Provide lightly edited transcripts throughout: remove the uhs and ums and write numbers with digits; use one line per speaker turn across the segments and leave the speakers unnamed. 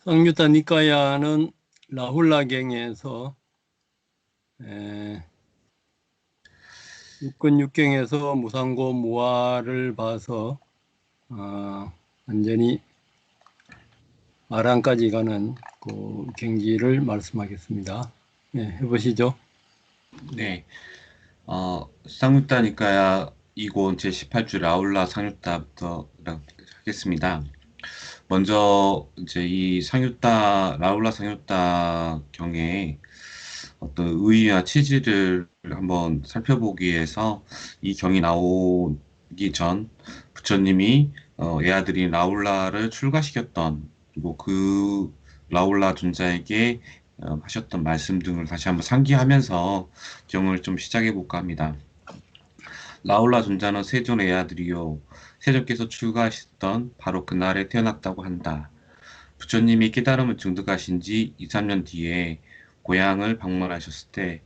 상유타 니까야는 라훌라경에서 육권 육경에서 무상고 무아를 봐서 완전히 아랑까지 가는 그 경지를 말씀하겠습니다. 해보시죠.
네, 쌍유따니까야 이곤 제18주 라울라 상유따부터 하겠습니다. 먼저 이제 이 라울라 상유따 경의 어떤 의의와 취지를 한번 살펴보기 위해서 이 경이 나오기 전 부처님이 애아들인 라울라를 출가시켰던 그리고 그 라울라 존자에게 하셨던 말씀 등을 다시 한번 상기하면서 경을 좀 시작해 볼까 합니다. 라울라 존자는 세존의 애아들이요 세존께서 출가하셨던 바로 그날에 태어났다고 한다. 부처님이 깨달음을 증득하신 지 2, 3년 뒤에 고향을 방문하셨을 때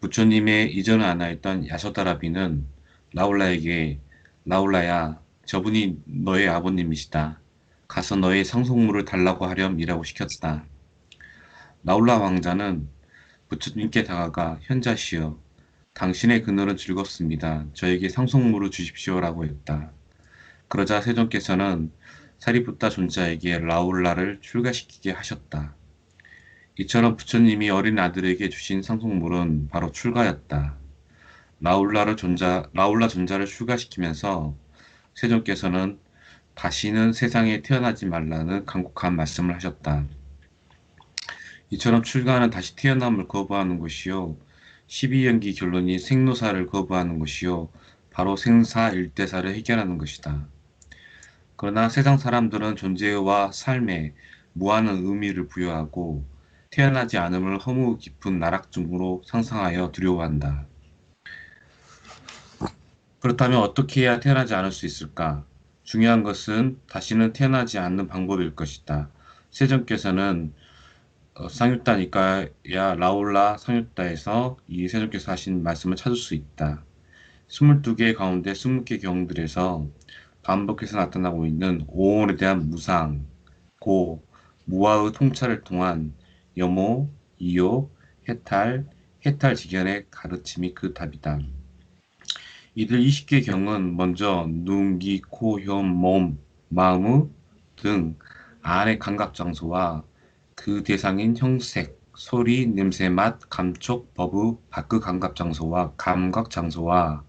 부처님의 이전을 안하였던 야소다라비는 라울라에게 라울라야 저분이 너의 아버님이시다. 가서 너의 상속물을 달라고 하렴이라고 시켰다. 라울라 왕자는 부처님께 다가가 현자시여 당신의 그늘은 즐겁습니다. 저에게 상속물을 주십시오라고 했다. 그러자 세존께서는 사리부타 존자에게 라울라를 출가시키게 하셨다. 이처럼 부처님이 어린 아들에게 주신 상속물은 바로 출가였다. 라울라 존자를 출가시키면서 세존께서는 다시는 세상에 태어나지 말라는 간곡한 말씀을 하셨다. 이처럼 출가는 다시 태어남을 거부하는 것이요. 12연기 결론이 생로사를 거부하는 것이요. 바로 생사일대사를 해결하는 것이다. 그러나 세상 사람들은 존재와 삶에 무한한 의미를 부여하고 태어나지 않음을 허무 깊은 나락중으로 상상하여 두려워한다. 그렇다면 어떻게 해야 태어나지 않을 수 있을까? 중요한 것은 다시는 태어나지 않는 방법일 것이다. 세존께서는 상유따니까야 라울라 상유따에서 이 세존께서 하신 말씀을 찾을 수 있다. 22개 가운데 20개 경들에서 반복해서 나타나고 있는 오온에 대한 무상, 고, 무아의 통찰을 통한 염호, 이욕, 해탈, 해탈직연의 가르침이 그 답이다. 이들 20개 경은 먼저 눈, 귀, 코, 혀, 몸, 마음 등 안의 감각장소와 그 대상인 형색, 소리, 냄새, 맛, 감촉, 버브, 밖의 감각장소와 감각장소와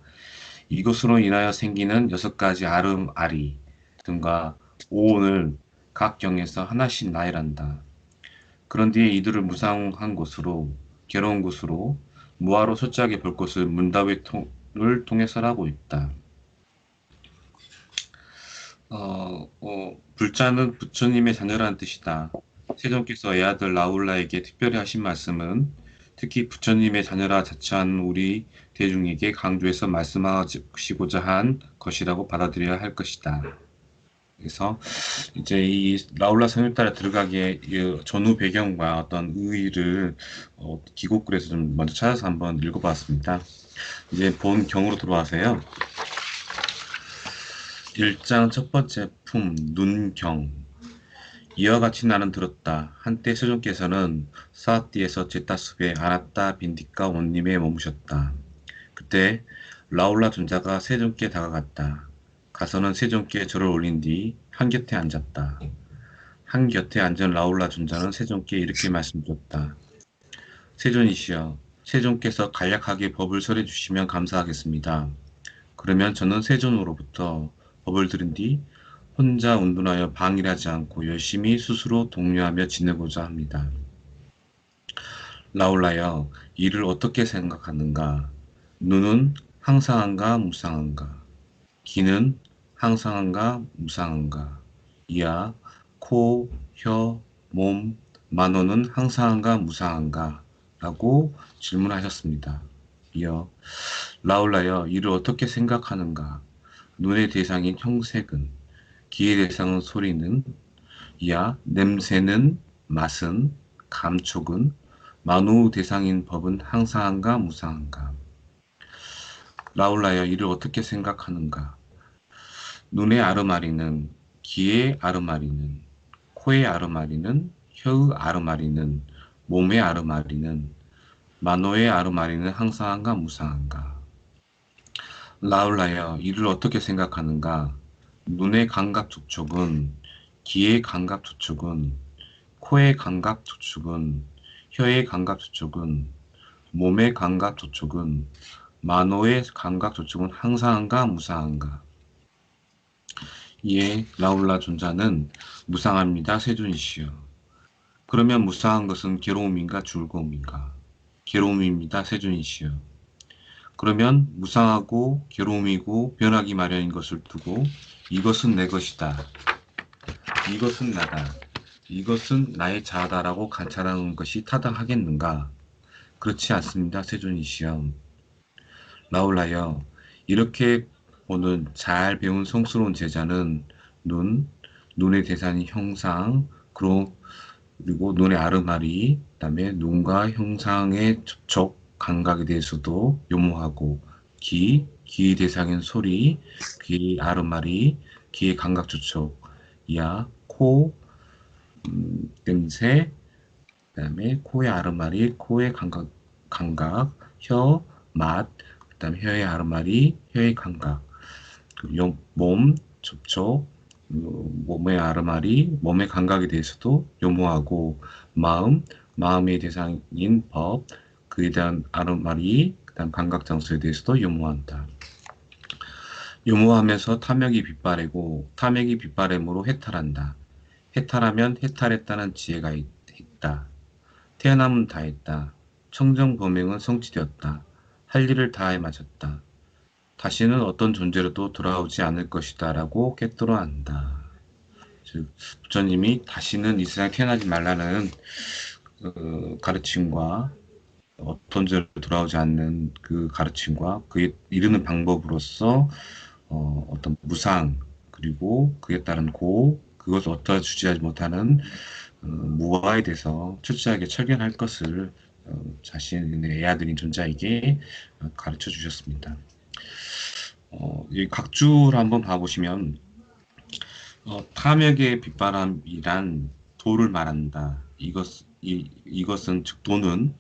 이것으로 인하여 생기는 6가지 아름, 아리 등과 오온을 각 경에서 하나씩 나열한다. 그런 뒤에 이들을 무상한 곳으로, 괴로운 곳으로, 무아로 솔직하게 볼 것을 문답을 통해서라고 있다. 불자는 부처님의 자녀라는 뜻이다. 세존께서 애아들 라울라에게 특별히 하신 말씀은 특히 부처님의 자녀라 자처한 우리 대중에게 강조해서 말씀하시고자 한 것이라고 받아들여야 할 것이다. 그래서 이제 이 라울라 성일달에 들어가기에 전후 배경과 어떤 의의를 기곡글에서 좀 먼저 찾아서 한번 읽어봤습니다. 이제 본 경으로 들어와서요. 1장 첫 번째 품 눈경 이와 같이 나는 들었다. 한때 세존께서는 사아띠에서 제타숲에 아나타 빈디카 원님에 머무셨다. 그때 라울라 존자가 세존께 다가갔다. 가서는 세존께 절을 올린 뒤 한곁에 앉았다. 한곁에 앉은 라울라 존자는 세존께 이렇게 말씀드렸다. 세존이시여, 세존께서 간략하게 법을 설해 주시면 감사하겠습니다. 그러면 저는 세존으로부터 법을 들은 뒤 혼자 운동하여 방일하지 않고 열심히 스스로 독려하며 지내고자 합니다. 라울라여, 이를 어떻게 생각하는가? 눈은 항상한가 무상한가? 귀는 항상한가 무상한가? 이하, 코, 혀, 몸, 만호는 항상한가 무상한가? 라고 질문하셨습니다. 이어 라울라여, 이를 어떻게 생각하는가? 눈의 대상인 형색은, 귀의 대상은 소리는, 이하 냄새는, 맛은, 감촉은, 만호 대상인 법은 항상한가 무상한가? 라울라여, 이를 어떻게 생각하는가? 눈의 아르마리는, 귀의 아르마리는, 코의 아르마리는, 혀의 아르마리는, 몸의 아르마리는, 만호의 아르마리는 항상한가 무상한가? 라울라여, 이를 어떻게 생각하는가? 눈의 감각 촉촉은, 귀의 감각 촉촉은, 코의 감각 촉촉은, 혀의 감각 촉촉은, 몸의 감각 촉촉은, 만호의 감각 촉촉은 항상한가 무상한가? 예, 라울라 존자는 무상합니다, 세존이시여. 그러면 무상한 것은 괴로움인가 즐거움인가? 괴로움입니다, 세존이시여. 그러면 무상하고 괴로움이고 변하기 마련인 것을 두고 이것은 내 것이다. 이것은 나다. 이것은 나의 자아다라고 관찰하는 것이 타당하겠는가? 그렇지 않습니다, 세존이시여. 라울라여, 이렇게 보는 잘 배운 성스러운 제자는 눈의 대상이 형상, 그리고 눈의 아르마리, 그다음에 눈과 형상의 접촉, 감각에 대해서도 요모하고, 귀의 대상인 소리, 귀의 아르마리, 귀의 감각 접촉, 코, 냄새, 그다음에 코의 아르마리, 코의 감각, 혀, 맛, 그다음에 혀의 아르마리, 혀의 감각, 몸, 접촉, 몸의 아르마리, 몸의 감각에 대해서도 요모하고, 마음의 대상인 법, 그에 대한 아르마리, 그다음 감각 장소에 대해서도 요모한다. 요모하면서 탐욕이 빗바래고, 탐욕이 빗바램으로 해탈한다. 해탈하면 해탈했다는 지혜가 있다. 태어남은 다했다. 청정범행은 성취되었다. 할 일을 다해 마쳤다. 다시는 어떤 존재로도 돌아오지 않을 것이다 라고 깨달아 안다. 즉 부처님이 다시는 이 세상에 태어나지 말라는 가르침과 어떤 죄로 돌아오지 않는 그 가르침과 그에 이르는 방법으로서 어떤 무상 그리고 그에 따른 그것을 어떠 주지하지 못하는 무아에 대해서 철저하게 철견할 것을 자신의 애아들인 존자에게 가르쳐 주셨습니다. 이 각주를 한번 봐보시면 탐욕의 빗바람이란 도를 말한다. 이것은 즉 도는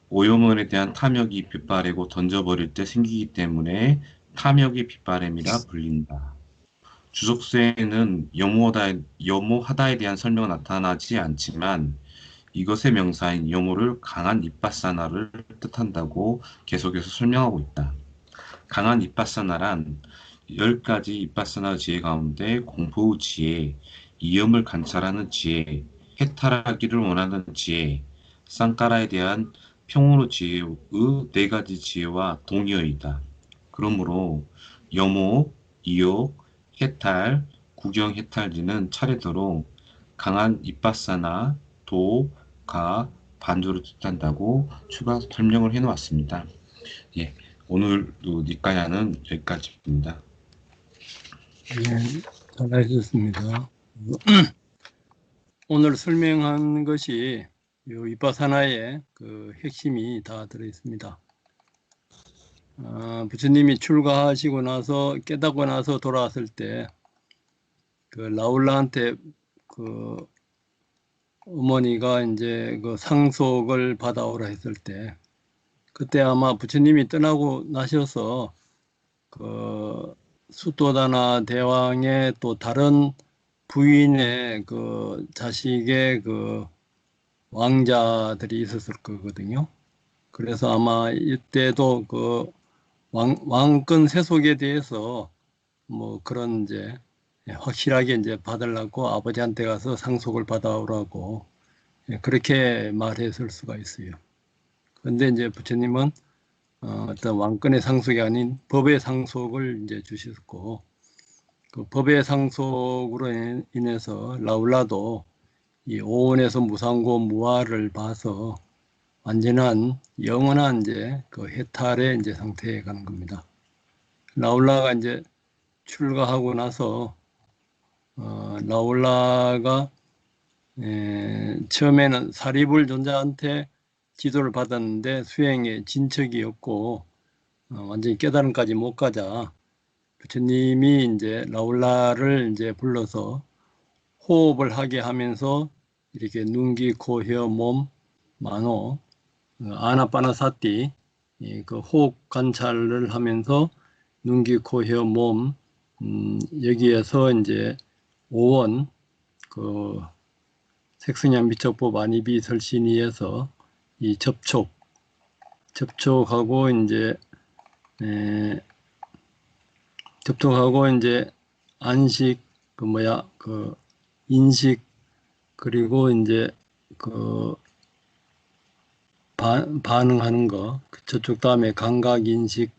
오염원에 대한 탐욕이 빗바래고 던져버릴 때 생기기 때문에 탐욕의 빗바람이라 불린다. 주석서에는 염호하다에 대한 설명은 나타나지 않지만 이것의 명사인 염호를 강한 이빠사나를 뜻한다고 계속해서 설명하고 있다. 강한 이빠사나란 10가지 이빠사나 지혜 가운데 공포의 지혜, 이염을 관찰하는 지혜, 해탈하기를 원하는 지혜, 쌍까라에 대한 평온의 지혜의 4가지 지혜와 동의어이다. 그러므로 염호, 이욕, 해탈, 구경 해탈지는 차례대로 강한 이빠사나, 도, 가, 반조를 뜻한다고 추가 설명을 해놓았습니다. 예, 오늘 니까야는 여기까지입니다.
네, 잘하셨습니다. 오늘 설명한 것이 이 이빠사나의 그 핵심이 다 들어 있습니다. 부처님이 출가하시고 나서 깨닫고 나서 돌아왔을 때 그 라울라한테 그 어머니가 이제 그 상속을 받아오라 했을 때 그때 아마 부처님이 떠나고 나셔서 그 수도다나 대왕의 또 다른 부인의 그 자식의 그 왕자들이 있었을 거거든요. 그래서 아마 이때도 그 왕권 세속에 대해서 뭐 그런 이제 확실하게 이제 받으려고 아버지한테 가서 상속을 받아오라고 그렇게 말했을 수가 있어요. 그런데 이제 부처님은 어떤 왕권의 상속이 아닌 법의 상속을 이제 주셨고 그 법의 상속으로 인해서 라울라도 이 오온에서 무상고 무아를 봐서 완전한 영원한 이제 그 해탈의 이제 상태에 가는 겁니다. 라울라가 이제 출가하고 나서 라울라가 처음에는 사리불 존자한테 지도를 받았는데 수행에 진척이 없고 완전히 깨달음까지 못 가자 부처님이 이제 라울라를 이제 불러서 호흡을 하게 하면서 이렇게 눈, 귀, 코, 혀, 몸, 만호, 아나파나사티, 그 호흡 관찰을 하면서 눈, 귀, 코, 혀, 몸, 여기에서 이제 오원, 그 색성향 미적법 안입이 설신이에서 이 접촉하고 이제 접촉하고 이제 안식, 그 인식, 그리고 이제 그 반응하는 거, 저쪽 다음에 감각, 인식,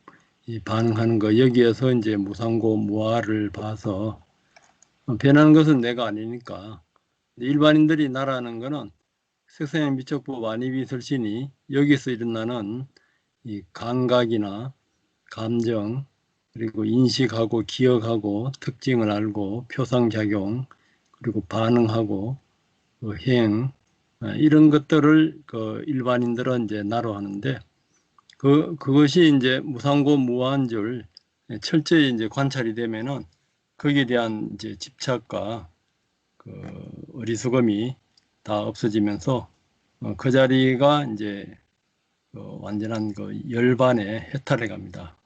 반응하는 거, 여기에서 이제 무상고 무아를 봐서 변하는 것은 내가 아니니까. 일반인들이 나라는 거는 색성향 미적법 안입이 설신이 여기서 일어나는 이 감각이나 감정, 그리고 인식하고 기억하고 특징을 알고 표상작용, 그리고 반응하고 그 행, 이런 것들을 그 일반인들은 이제 나로 하는데 그것이 이제 무상고 무한 줄 철저히 이제 관찰이 되면은 거기에 대한 이제 집착과 그 어리석음이 다 없어지면서 그 자리가 이제 완전한 그 열반에 해탈해 갑니다.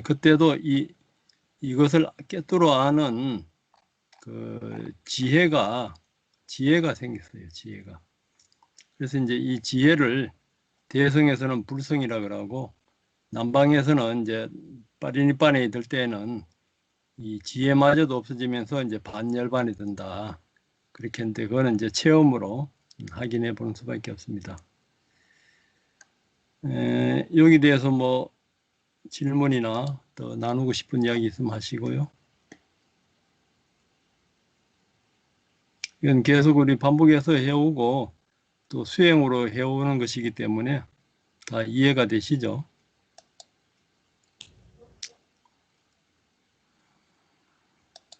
그때도 이것을 꿰뚫어 아는 그 지혜가 생겼어요. 지혜가. 그래서 이제 이 지혜를 대성에서는 불성이라 그러고 남방에서는 이제 빠리니빠네 들 때는 이 지혜마저도 없어지면서 이제 반열반이 된다. 그렇게 했는데 그거는 이제 체험으로 확인해 보는 수밖에 없습니다. 여기 대해서 뭐 질문이나 더 나누고 싶은 이야기 있으면 하시고요. 이건 계속 우리 반복해서 해오고 또 수행으로 해오는 것이기 때문에 다 이해가 되시죠?